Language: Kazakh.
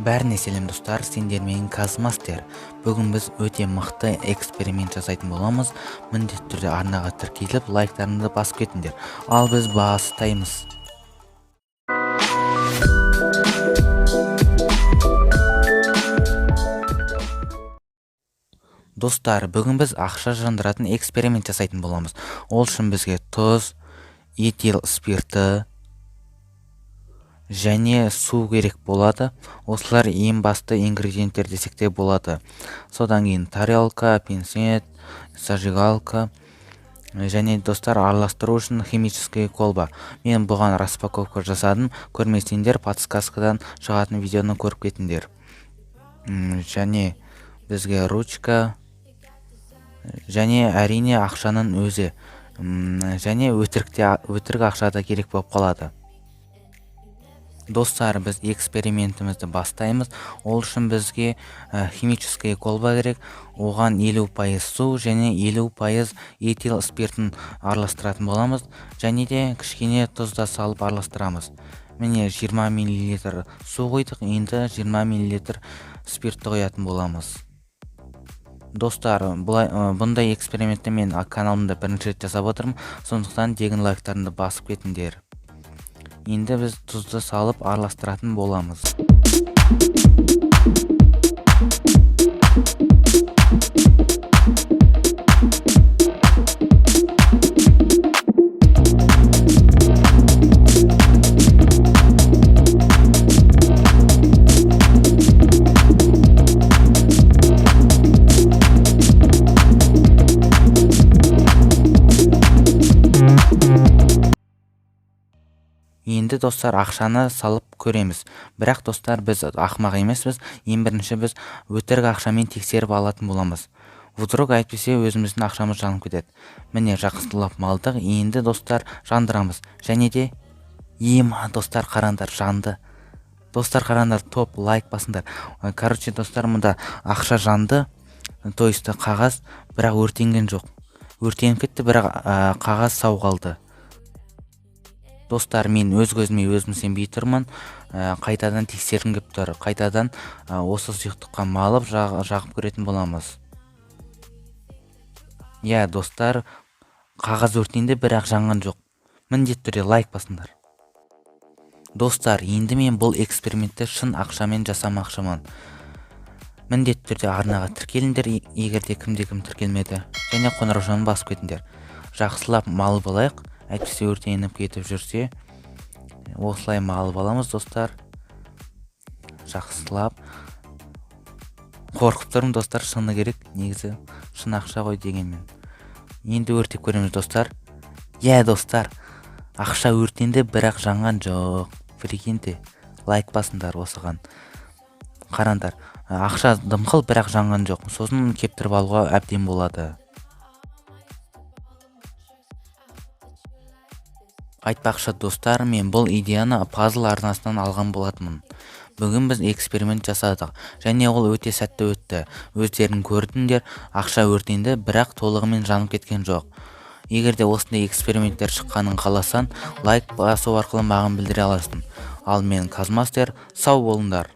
Бәріне сәлем достар, сендер менің Казмастер. Бүгін біз өте мықты эксперимент жасайтын боламыз. Міндетті түрде арнаға тіркеліп, лайктарыңды басып кетіңдер. Ал біз бастаймыз. Достар, бүгін біз ақша жандыратын эксперимент жасайтын боламыз. Ол үшін бізге тұз, этил спирті және су керек болады. Осылар ең басты ингредиенттер десек те болады. Содан кейін тарелка, пинцет, зажигалка және достар, араластыру үшін химический колба. Мен бұған распаковка жасадым. Көрмесеңдер, подсказкадан шығатын видеоны көріп кетіңдер. Және бізге ручка және әрине ақшаның өзі. Және өтірік ақша да керек болып қалады. Достар, біз экспериментімізді бастаймыз. Ол үшін бізге химический колба керек. Оған 50% су және 50% этил спиртін араластыратын боламыз. Және де кішкене тұз да салып араластырамыз. Міне 20 мл су қойдық, енді 20 мл спиртті қоятын боламыз. Достар, бұндай экспериментті мен каналымда бірінші рет жасап отырмын. Сондықтан тегін лайктарыңды басып кетіңдер. Енді біз тұзды салып араластыратын боламыз. Енді достар, ақшаны салып көреміз. Бірақ достар, біз ақымақ емеспіз. Ең бірінші біз өтірік ақшамен тексеріп алатын боламыз. Вдруг әйтпесе өзіміздің ақшамыз жанып кетеді. Міне жақсылап малдық. Енді достар, жандырамыз. Және де достар, қараңдар, жанды. Достар, қараңдар, топ лайк басыңдар. Короче, достар, мұнда ақша жанды. То есть қағаз, бірақ өртенген жоқ. Өртеніп кетті, бірақ қағаз сау қалды. Достар, мен өз көзіме өзім сенбей тұрмын. Қайтадан тексергім келіп тұр. Қайтадан осы сұйықтыққа малып жағып көретін боламыз. Достар, қағаз өртенді, бірақ жанған жоқ. Міндетті түрде лайк басыңдар. Достар, енді мен бұл экспериментті шын ақшамен жасамақшымын. Міндетті түрде арнаға тіркеліңдер, егерде кім тіркелмеді. Және қоңыраушаны басып кетіңдер. Жақсылап малып алайық. Әйтпесе өртеніп кетіп жүрсе, осылай малып аламыз, достар. Жақсылап. Қорқып тұрмын, достар, шыны керек. Негізі шын ақша ғой дегенмен. Енді өртеп көреміз, достар. Достар, ақша өртенді, бірақ жанған жоқ. Прикиньте, лайк басыңдар осыған. Қараңдар, ақша дымқыл, бірақ жанған жоқ. Сосын кептіріп алуға әбден болады. Айтпақшы, достар, мен бұл идеяны пазл арнасынан алған болатынмын. Бүгін біз эксперимент жасадық, және ол өте сәтті өтті. Өздерің көрдіңдер, ақша өртенді, бірақ толығымен жанып кеткен жоқ. Егерде осындай эксперименттер шыққанын қаласан, лайк басу арқылы маған білдіре аласың. Ал мен Казмастер, сау болыңдар.